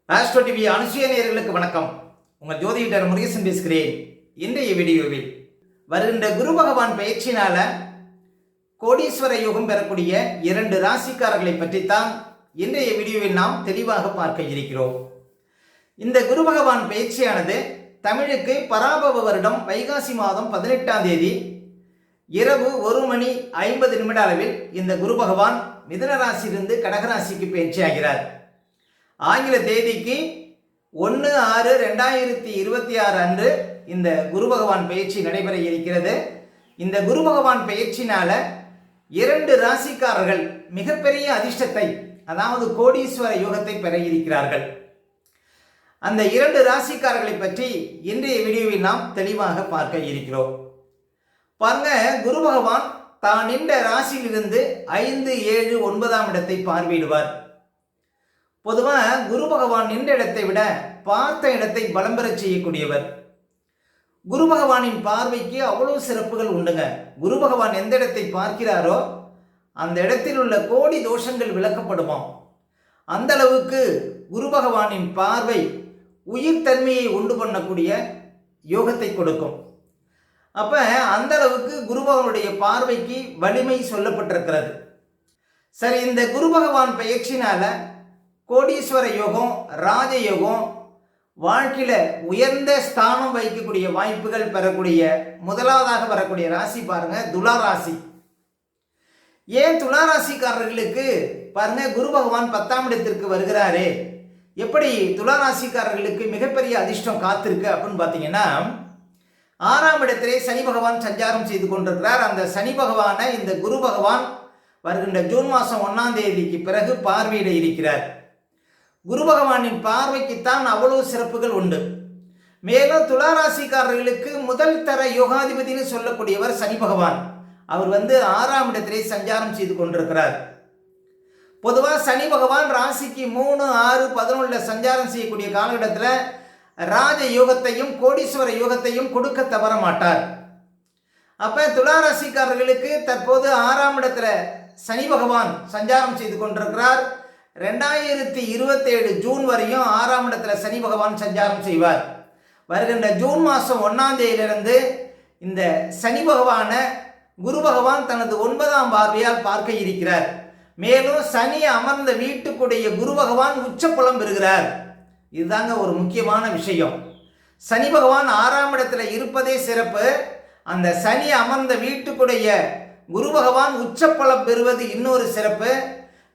Astro TV அனுசூய நேயர்களுக்கு வணக்கம். உங்கள் ஜோதிடர் முருகேசன் பேசுகிறேன். இன்றைய வீடியோவில் வருகின்ற குரு பகவான் பயிற்சியினால கோடீஸ்வர யோகம் பெறக்கூடிய 2 ராசிக்காரர்களை பற்றித்தான் இன்றைய வீடியோவில் நாம் தெளிவாக பார்க்க இருக்கிறோம். இந்த குரு பகவான் பயிற்சியானது தமிழுக்கு பராபவ வருடம் வைகாசி மாதம் 18ஆம் தேதி இரவு 1:50 அளவில் இந்த குரு பகவான் மிதுன ராசியிலிருந்து கடகராசிக்கு பயிற்சி ஆகிறார். ஆங்கில தேதிக்கு 1/6/2026 அன்று இந்த குரு பகவான் பயிற்சி நடைபெற இருக்கிறது. இந்த குரு பகவான் பயிற்சினால 2 ராசிக்காரர்கள் மிகப்பெரிய அதிர்ஷ்டத்தை, அதாவது கோடீஸ்வர யோகத்தை பெற இருக்கிறார்கள். அந்த 2 ராசிக்காரர்களை பற்றி இன்றைய வீடியோவில் நாம் தெளிவாக பார்க்க இருக்கிறோம். பாருங்க, குரு பகவான் தான் நின்ற ராசியிலிருந்து 5, 7, 9ஆம் இடத்தை பார்வையிடுவார். பொதுவாக குரு பகவான் நின்ற இடத்தை விட பார்த்த இடத்தை பலம் பெற செய்யக்கூடியவர். குரு பகவானின் பார்வைக்கு அவ்வளவு சிறப்புகள் உண்டுங்க. குரு பகவான் எந்த இடத்தை பார்க்கிறாரோ அந்த இடத்தில் உள்ள கோடி தோஷங்கள் விளக்கப்படுமாம். அந்த அளவுக்கு குரு பகவானின் பார்வை உயிர் தன்மையை உண்டு பண்ணக்கூடிய யோகத்தை கொடுக்கும். அப்ப அந்த அளவுக்கு குரு பகவானுடைய பார்வைக்கு வலிமை சொல்லப்பட்டிருக்கிறது. சரி, இந்த குரு பகவான் பயிற்சினால கோடீஸ்வர யோகம், ராஜயோகம், வாழ்க்கையில உயர்ந்த ஸ்தானம் வைக்கக்கூடிய வாய்ப்புகள் பெறக்கூடிய முதலாவதாக வரக்கூடிய ராசி பாருங்க, துலா ராசி. ஏன் துலா ராசிக்காரர்களுக்கு பாருங்க குரு பகவான் 10ஆம் இடத்திற்கு வருகிறாரே, எப்படி துலா ராசிக்காரர்களுக்கு மிகப்பெரிய அதிர்ஷ்டம் காத்திருக்கு அப்படின்னு பார்த்தீங்கன்னா, 6ஆம் இடத்திலே சனி பகவான் சஞ்சாரம் செய்து கொண்டிருக்கிறார். அந்த சனி பகவானை இந்த குரு பகவான் வருகின்ற ஜூன் மாதம் 1ஆம் தேதிக்கு பிறகு பார்வையிட இருக்கிறார். குரு பகவானின் பார்வைக்குத்தான் அவ்வளவு சிறப்புகள் உண்டு. மேலும் துளாராசிக்காரர்களுக்கு முதல் தர யோகாதிபதினு சொல்லக்கூடியவர் சனி பகவான். அவர் 6ஆம் இடத்திலே சஞ்சாரம் செய்து கொண்டிருக்கிறார். பொதுவாக சனி பகவான் ராசிக்கு 3, 6, 11 சஞ்சாரம் செய்யக்கூடிய காலகட்டத்தில் ராஜ யோகத்தையும் கோடீஸ்வர யோகத்தையும் கொடுக்க தவற மாட்டார். அப்ப துளாராசிக்காரர்களுக்கு தற்போது 6ஆம் இடத்துல சனி பகவான் சஞ்சாரம் செய்து கொண்டிருக்கிறார். 2027 ஜூன் வரையும் 6ஆம் இடத்துல சனி பகவான் சஞ்சாரம் செய்வார். வருகின்ற ஜூன் மாதம் 1ஆம் தேதியிலிருந்து இந்த சனி பகவானை குரு பகவான் தனது 9ஆம் பார்வையால் பார்க்க இருக்கிறார். மேலும் சனி அமர்ந்த வீட்டுக்குடைய குரு பகவான் உச்சப்பலம் பெறுகிறார். இதுதாங்க ஒரு முக்கியமான விஷயம். சனி பகவான் 6ஆம் இடத்துல இருப்பதே சிறப்பு. அந்த சனி அமர்ந்த வீட்டுக்குடைய குரு பகவான் உச்சப்பலம் பெறுவது இன்னொரு சிறப்பு.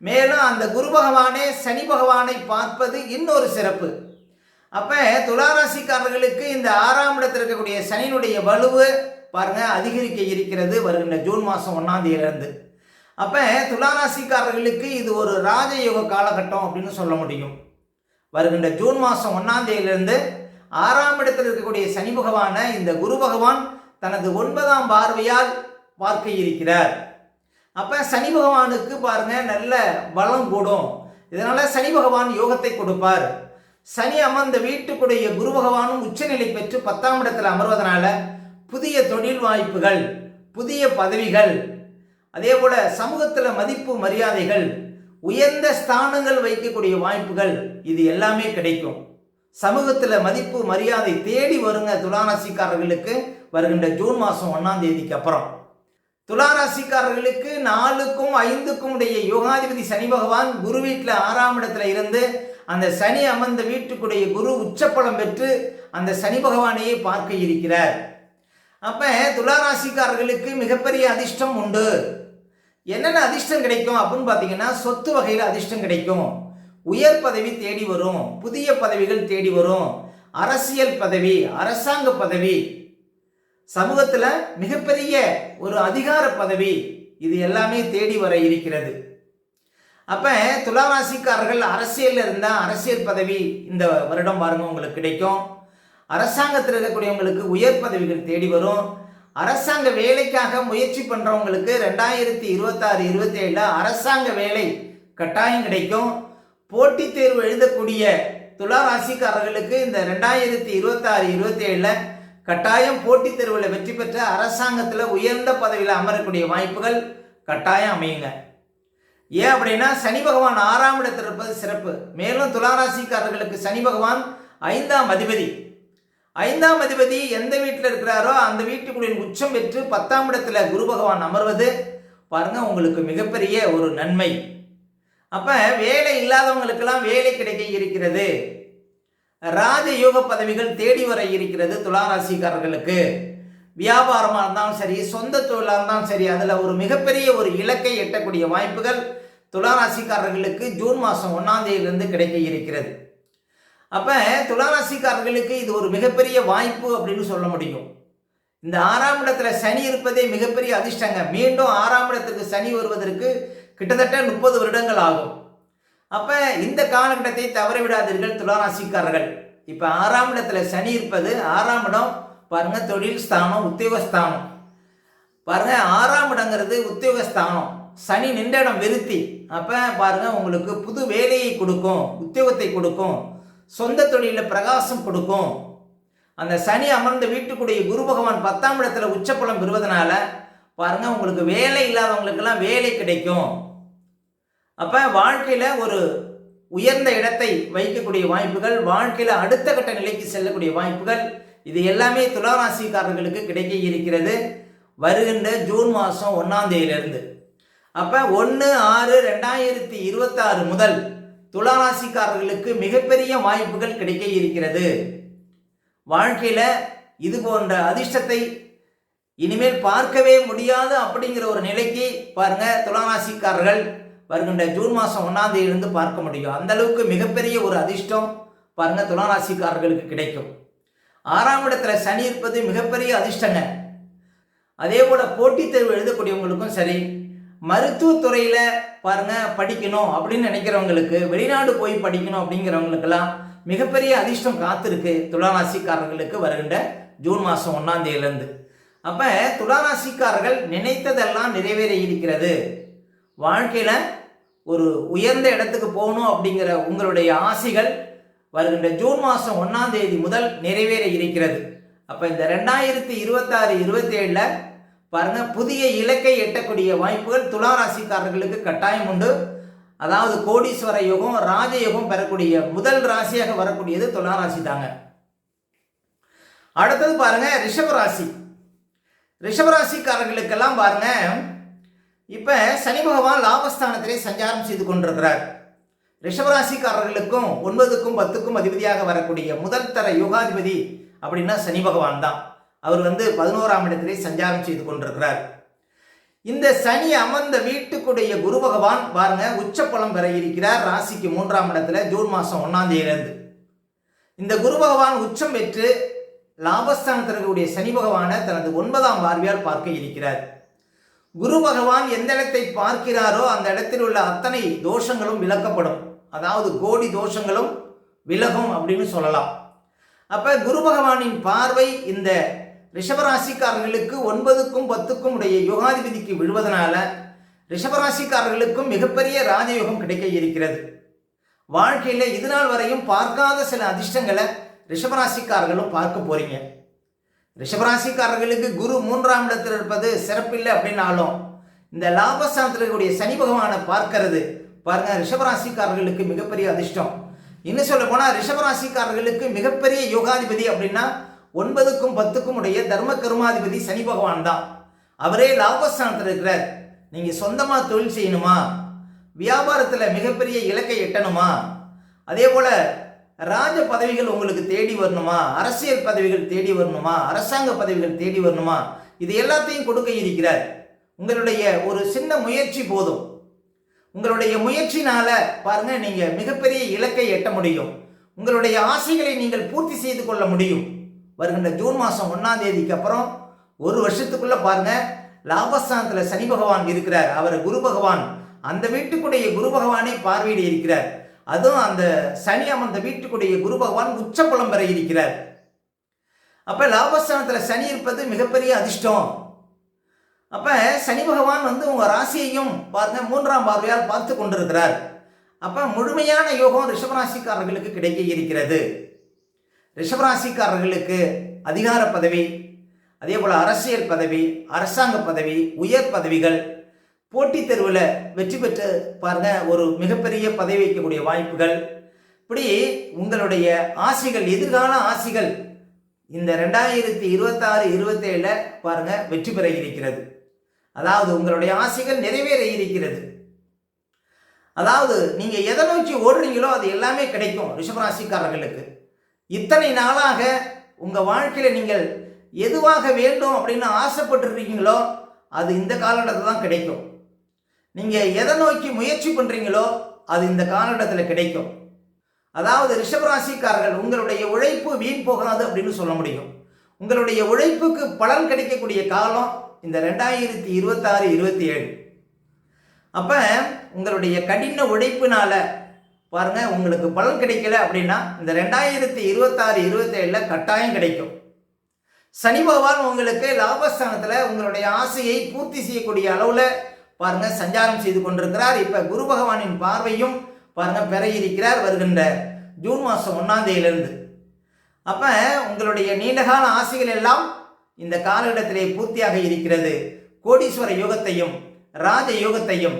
மேலும் அந்த குரு பகவானே சனி பகவானை பார்ப்பது இன்னொரு சிறப்பு. அப்ப துளாராசிக்காரர்களுக்கு இந்த 6ஆம் இடத்தில் இருக்கக்கூடிய சனியினுடைய வலுவு பாருங்க அதிகரிக்க இருக்கிறது வருகின்ற ஜூன் மாதம் 1ஆம் தேதியிலிருந்து. அப்ப துளாராசிக்காரர்களுக்கு இது ஒரு ராஜயோக காலகட்டம் அப்படின்னு சொல்ல முடியும். வருகின்ற ஜூன் மாதம் 1ஆம் தேதியிலிருந்து 6ஆம் இடத்தில் இருக்கக்கூடிய சனி பகவானை இந்த குரு பகவான் தனது 9ஆம் பார்வையால் பார்க்க இருக்கிறார். அப்ப சனி பகவானுக்கு பாருங்க நல்ல பலம் கூடும். இதனால சனி பகவான் யோகத்தை கொடுப்பார். சனி அமர்ந்த வீட்டுக்குடைய குரு பகவானும் உச்சநிலை பெற்று 10ஆம் இடத்தில் அமர்வதனால புதிய தொழில் வாய்ப்புகள், புதிய பதவிகள், அதே போல சமூகத்தில் மதிப்பு மரியாதைகள், உயர்ந்த ஸ்தானங்கள் வைக்கக்கூடிய வாய்ப்புகள், இது எல்லாமே கிடைக்கும். சமூகத்தில் மதிப்பு மரியாதை தேடி வருங்க துளாராசிக்காரர்களுக்கு வருகின்ற ஜூன் மாதம் 1ஆம் தேதிக்கு அப்புறம். துளாராசிக்காரர்களுக்கு 4க்கும் 5க்கும் உடைய யோகாதிபதி சனி பகவான் குரு வீட்டில் 6ஆம் இடத்துல இருந்து அந்த சனி அமர்ந்த வீட்டுக்குடைய குரு உச்சப்பலம் பெற்று அந்த சனி பகவானையே பார்க்க இருக்கிறார். அப்ப துளாராசிக்காரர்களுக்கு மிகப்பெரிய அதிர்ஷ்டம் உண்டு. என்னென்ன அதிர்ஷ்டம் கிடைக்கும் அப்படின்னு பார்த்தீங்கன்னா, சொத்து வகையில் அதிர்ஷ்டம் கிடைக்கும், உயர் பதவி தேடி வரும், புதிய பதவிகள் தேடி வரும், அரசியல் பதவி, அரசாங்க பதவி, சமூகத்தில் மிகப்பெரிய ஒரு அதிகார பதவி, இது எல்லாமே தேடி வர இருக்கிறது. அப்ப துளாராசிக்காரர்கள் அரசியலில் இருந்தால் அரசியல் பதவி இந்த வருடம் பாருங்க உங்களுக்கு கிடைக்கும். அரசாங்கத்தில் இருக்கக்கூடியவங்களுக்கு உயர் பதவிகள் தேடி வரும். அரசாங்க வேலைக்காக முயற்சி பண்றவங்களுக்கு 2026-27 அரசாங்க வேலை கட்டாயம் கிடைக்கும். போட்டித் தேர்வு எழுதக்கூடிய துளாராசிக்காரர்களுக்கு இந்த 2026-27 கட்டாயம் போட்டித் தேர்வில் வெற்றி பெற்ற அரசாங்கத்தில் உயர்ந்த பதவியில் அமரக்கூடிய வாய்ப்புகள் கட்டாயம் அமையுங்க. ஏன் அப்படின்னா சனி பகவான் 6ஆம் இடத்தில் இருப்பது சிறப்பு. மேலும் துளாராசிக்காரர்களுக்கு சனி பகவான் 5ஆம் அதிபதி. 5ஆம் அதிபதி எந்த வீட்டில் இருக்கிறாரோ அந்த வீட்டுக்குடைய உச்சம் பெற்று 10ஆம் இடத்துல குரு பகவான் அமர்வது பாருங்க உங்களுக்கு மிகப்பெரிய ஒரு நன்மை. அப்ப வேலை இல்லாதவங்களுக்கெல்லாம் வேலை கிடைக்க இருக்கிறது. ராஜயோக பதவிகள் தேடி வர இருக்கிறது. துளாராசிக்காரர்களுக்கு வியாபாரமாக இருந்தாலும் சரி, சொந்த தொழிலாக இருந்தாலும் சரி, அதில் ஒரு மிகப்பெரிய ஒரு இலக்கை எட்டக்கூடிய வாய்ப்புகள் துளாராசிக்காரர்களுக்கு ஜூன் மாதம் 1ஆம் தேதியிலிருந்து கிடைக்க இருக்கிறது. அப்போ துளாராசிக்காரர்களுக்கு இது ஒரு மிகப்பெரிய வாய்ப்பு அப்படின்னு சொல்ல முடியும். இந்த 6ஆம் இடத்துல சனி இருப்பதே மிகப்பெரிய அதிர்ஷ்டங்க. மீண்டும் 6ஆம் இடத்துக்கு சனி வருவதற்கு கிட்டத்தட்ட 30 வருடங்கள் ஆகும். அப்போ இந்த காலகட்டத்தை தவறவிடாதீர்கள் துளாராசிக்காரர்கள். இப்போ 6ஆம் இடத்துல சனி இருப்பது, 6ஆம் இடம் பாருங்க தொழில் ஸ்தானம், உத்தியோகஸ்தானம். பாருங்க 6ஆம் இடங்கிறது உத்தியோகஸ்தானம். சனி நின்ற இடம் விருத்தி. அப்போ பாருங்க உங்களுக்கு புது வேலையை கொடுக்கும், உத்தியோகத்தை கொடுக்கும், சொந்த தொழிலில் பிரகாசம் கொடுக்கும். அந்த சனி அமர்ந்த வீட்டுக்குடைய குரு பகவான் 10ஆம் இடத்துல உச்சப்பலம் பெறுவதனால பாருங்க உங்களுக்கு வேலை இல்லாதவங்களுக்கெல்லாம் வேலை கிடைக்கும். அப்போ வாழ்க்கையில் ஒரு உயர்ந்த இடத்தை வைக்கக்கூடிய வாய்ப்புகள், வாழ்க்கையில் அடுத்த கட்ட நிலைக்கு செல்லக்கூடிய வாய்ப்புகள், இது எல்லாமே துளாராசிக்காரர்களுக்கு கிடைக்க இருக்கிறது வருகின்ற ஜூன் மாதம் 1ஆம் தேதியிலிருந்து. அப்போ 1/6/2026 முதல் துளாராசிக்காரர்களுக்கு மிகப்பெரிய வாய்ப்புகள் கிடைக்க இருக்கிறது. வாழ்க்கையில் இது போன்ற அதிர்ஷ்டத்தை இனிமேல் பார்க்கவே முடியாது அப்படிங்கிற ஒரு நிலைக்கு பாருங்க துளாராசிக்காரர்கள் வருகின்ற ஜூன் மாதம் 1ஆம் தேதியிலிருந்து பார்க்க முடியும். அந்த அளவுக்கு மிகப்பெரிய ஒரு அதிர்ஷ்டம் பாருங்க துளாராசிக்காரர்களுக்கு கிடைக்கும். 6ஆம் இடத்துல சனி இருப்பது மிகப்பெரிய அதிர்ஷ்டங்க. அதே போல போட்டித் தேர்வு எழுதக்கூடியவங்களுக்கும் சரி, மருத்துவத்துறையில் பாருங்க படிக்கணும் அப்படின்னு நினைக்கிறவங்களுக்கு, வெளிநாடு போய் படிக்கணும் அப்படிங்கிறவங்களுக்கெல்லாம் மிகப்பெரிய அதிர்ஷ்டம் காத்திருக்கு துளாராசிக்காரர்களுக்கு வருகின்ற ஜூன் மாதம் 1ஆம் தேதியிலிருந்து. அப்போ துளாராசிக்காரர்கள் நினைத்ததெல்லாம் நிறைவேற இருக்கிறது. வாழ்க்கையில் ஒரு உயர்ந்த இடத்துக்கு போகணும் அப்படிங்கிற உங்களுடைய ஆசைகள் வருகின்ற ஜூன் மாதம் 1ஆம் தேதி முதல் நிறைவேற இருக்கிறது. அப்போ இந்த 2026-27 பாருங்க புதிய இலக்கை எட்டக்கூடிய வாய்ப்புகள் துளாராசிக்காரர்களுக்கு கட்டாயம் உண்டு. அதாவது கோடீஸ்வர யோகம், ராஜயோகம் பெறக்கூடிய முதல் ராசியாக வரக்கூடியது துளாராசி தாங்க. அடுத்தது பாருங்க ரிஷபராசி. ரிஷபராசிக்காரர்களுக்கெல்லாம் பாருங்க இப்போ சனி பகவான் லாபஸ்தானத்திலே சஞ்சாரம் செய்து கொண்டிருக்கிறார். ரிஷபராசிக்காரர்களுக்கும் 9க்கும் 10க்கும் அதிபதியாக வரக்கூடிய முதல் தர யோகாதிபதி அப்படின்னா சனி பகவான் தான். அவர் 11ஆம் இடத்திலே சஞ்சாரம் செய்து கொண்டிருக்கிறார். இந்த சனி அமர்ந்த வீட்டுக்குடைய குரு பகவான் பாருங்க உச்சப்பலம் பெற இருக்கிறார் ராசிக்கு 3ஆம் இடத்துல ஜூன் மாதம் 1ஆம் தேதியிலிருந்து. இந்த குரு பகவான் உச்சம் பெற்று லாபஸ்தானத்தில் இருக்கக்கூடிய சனி பகவானை தனது 9ஆம் பார்வையால் பார்க்க இருக்கிறார். குரு பகவான் எந்த இடத்தை பார்க்கிறாரோ அந்த இடத்தில் உள்ள அத்தனை தோஷங்களும் விலக்கப்படும். அதாவது கோடி தோஷங்களும் விலகும் அப்படின்னு சொல்லலாம். அப்ப குரு பகவானின் பார்வை இந்த ரிஷபராசிக்காரர்களுக்கு 9க்கும் 10க்கும் உடைய யோகாதிபதிக்கு விழுவதனால ரிஷபராசிக்காரர்களுக்கும் மிகப்பெரிய ராஜயோகம் கிடைக்க இருக்கிறது. வாழ்க்கையில இதுநாள் வரையும் பார்க்காத சில அதிர்ஷ்டங்களை ரிஷபராசிக்காரர்களும் பார்க்க போறீங்க. ரிஷபராசிக்காரர்களுக்கு குரு 3ஆம் இடத்தில் இருப்பது சிறப்பில்லை அப்படின்னாலும் இந்த லாபஸ்தானத்தில் இருக்கக்கூடிய சனி பகவானை பார்க்கிறது பாருங்க ரிஷபராசிக்காரர்களுக்கு மிகப்பெரிய அதிர்ஷ்டம். இன்னும் சொல்ல போனால் ரிஷபராசிக்காரர்களுக்கு மிகப்பெரிய யோகாதிபதி அப்படின்னா 9க்கும் 10க்கும் உடைய தர்ம கர்மாதிபதி சனி பகவான் தான். அவரே லாபஸ்தானத்தில் இருக்கிறார். நீங்கள் சொந்தமாக தொழில் செய்யணுமா, வியாபாரத்தில் மிகப்பெரிய இலக்கை எட்டணுமா, அதே போல ராஜ பதவிகள் உங்களுக்கு தேடி வரணுமா, அரசியல் பதவிகள் தேடி வரணுமா, அரசாங்க பதவிகள் தேடி வரணுமா, இது எல்லாத்தையும் கொடுக்க இருக்கிறார். உங்களுடைய ஒரு சின்ன முயற்சி போதும். உங்களுடைய முயற்சினால பாருங்க நீங்க மிகப்பெரிய இலக்கை எட்ட முடியும். உங்களுடைய ஆசைகளை நீங்கள் பூர்த்தி செய்து கொள்ள முடியும். வருகின்ற ஜூன் மாதம் 1ஆம் தேதிக்கு அப்புறம் ஒரு வருஷத்துக்குள்ள பாருங்க லாபஸ்தானத்தில் சனி பகவான் இருக்கிறார். அவர் குரு பகவான் அந்த வீட்டுக்குடைய குரு பகவானை பார்வையிட இருக்கிறார். அதுவும் அந்த சனி அமர்ந்த வீட்டுக்குடைய குரு பகவான் உச்சப்பலம் பெற இருக்கிறார். அப்ப லாபஸ்தானத்தில் சனி இருப்பது மிகப்பெரிய அதிர்ஷ்டம். அப்ப சனி பகவான் உங்க ராசியையும் பாருங்க 3ஆம் பார்வையால் பார்த்து கொண்டிருக்கிறார். அப்ப முழுமையான யோகம் ரிஷபராசிக்காரர்களுக்கு கிடைக்க இருக்கிறது. ரிஷபராசிக்காரர்களுக்கு அதிகார பதவி, அதே போல அரசியல் பதவி, அரசாங்க பதவி, உயர் பதவிகள் போட்டித் தேர்வில் வெற்றி பெற்று பாருங்க ஒரு மிகப்பெரிய பதவி வைக்கக்கூடிய வாய்ப்புகள், இப்படி உங்களுடைய ஆசைகள், எதிர்கால ஆசைகள் இந்த 2026-27 பாருங்க வெற்றி பெற இருக்கிறது. அதாவது உங்களுடைய ஆசைகள் நிறைவேற இருக்கிறது. அதாவது நீங்க எதை நோக்கி ஓடுறீங்களோ அது எல்லாமே கிடைக்கும். ரிஷபராசிக்காரர்களுக்கு இத்தனை நாளாக உங்க வாழ்க்கையில நீங்கள் எதுவாக வேண்டும் அப்படின்னு ஆசைப்பட்டுருக்கீங்களோ அது இந்த காலகட்டத்தில் தான் கிடைக்கும். நீங்க எதை நோக்கி முயற்சி பண்றீங்களோ அது இந்த காலகட்டத்தில் கிடைக்கும். அதாவது ரிஷபராசிக்காரர்கள் உங்களுடைய உழைப்பு வீண் போகாது அப்படின்னு சொல்ல முடியும். உங்களுடைய உழைப்புக்கு பலன் கிடைக்கக்கூடிய காலம் இந்த 2026-27. அப்ப உங்களுடைய கடின உழைப்பினால பாருங்க உங்களுக்கு பலன் கிடைக்கல அப்படின்னா இந்த 2026-27 கட்டாயம் கிடைக்கும். சனி பகவான் உங்களுக்கு லாபஸ்தானத்தில் உங்களுடைய ஆசையை பூர்த்தி செய்யக்கூடிய அளவில் பாருங்க சஞ்சாரம் செய்து கொண்டிருக்கிறார். இப்ப குரு பகவானின் பார்வையும் பாருங்க பெற இருக்கிறார் வருகின்ற ஜூன் மாதம் 1ஆம் தேதியிலிருந்து. அப்ப உங்களுடைய நீண்டகால ஆசைகள் எல்லாம் இந்த காலகட்டத்திலே பூர்த்தியாக இருக்கிறது. கோடீஸ்வர யோகத்தையும் ராஜ யோகத்தையும்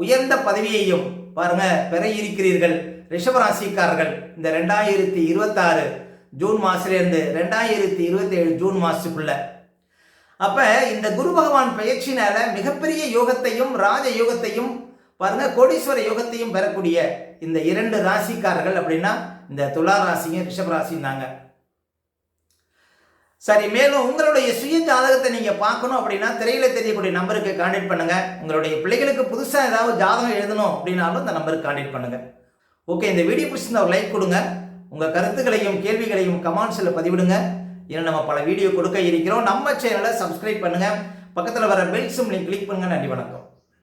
உயர்ந்த பதவியையும் பாருங்க பெற இருக்கிறீர்கள் ரிஷபராசிக்காரர்கள். இந்த 2026 ஜூன் மாசத்திலிருந்து 2027 ஜூன் மாசத்துக்குள்ள. அப்ப இந்த குரு பகவான் பயிற்சினால மிகப்பெரிய யோகத்தையும் ராஜ யோகத்தையும் பாருங்க கோடீஸ்வர யோகத்தையும் பெறக்கூடிய இந்த 2 ராசிக்காரர்கள் அப்படின்னா இந்த துலா ராசியும் ரிஷபராசியும் தாங்க. சரி, மேலும் உங்களுடைய சுய ஜாதகத்தை நீங்க பார்க்கணும் அப்படின்னா திரையில தெரியக்கூடிய நம்பருக்கு கான்டாக்ட் பண்ணுங்க. உங்களுடைய பிள்ளைகளுக்கு புதுசா ஏதாவது ஜாதகம் எழுதணும் அப்படின்னாலும் இந்த நம்பருக்கு கான்டாக்ட் பண்ணுங்க. ஓகே, இந்த வீடியோ பிடிச்சிருந்தா ஒரு லைக் கொடுங்க. உங்க கருத்துக்களையும் கேள்விகளையும் கமெண்ட்ஸ்ல பதிவிடுங்க. இன்னும் நம்ம பல வீடியோ கொடுக்க இருக்கிறோம். நம்ம சேனலை சப்ஸ்கிரைப் பண்ணுங்க. பக்கத்தில் வர பெல் சிம்பலை கிளிக் பண்ணுங்க. நன்றி, வணக்கம்.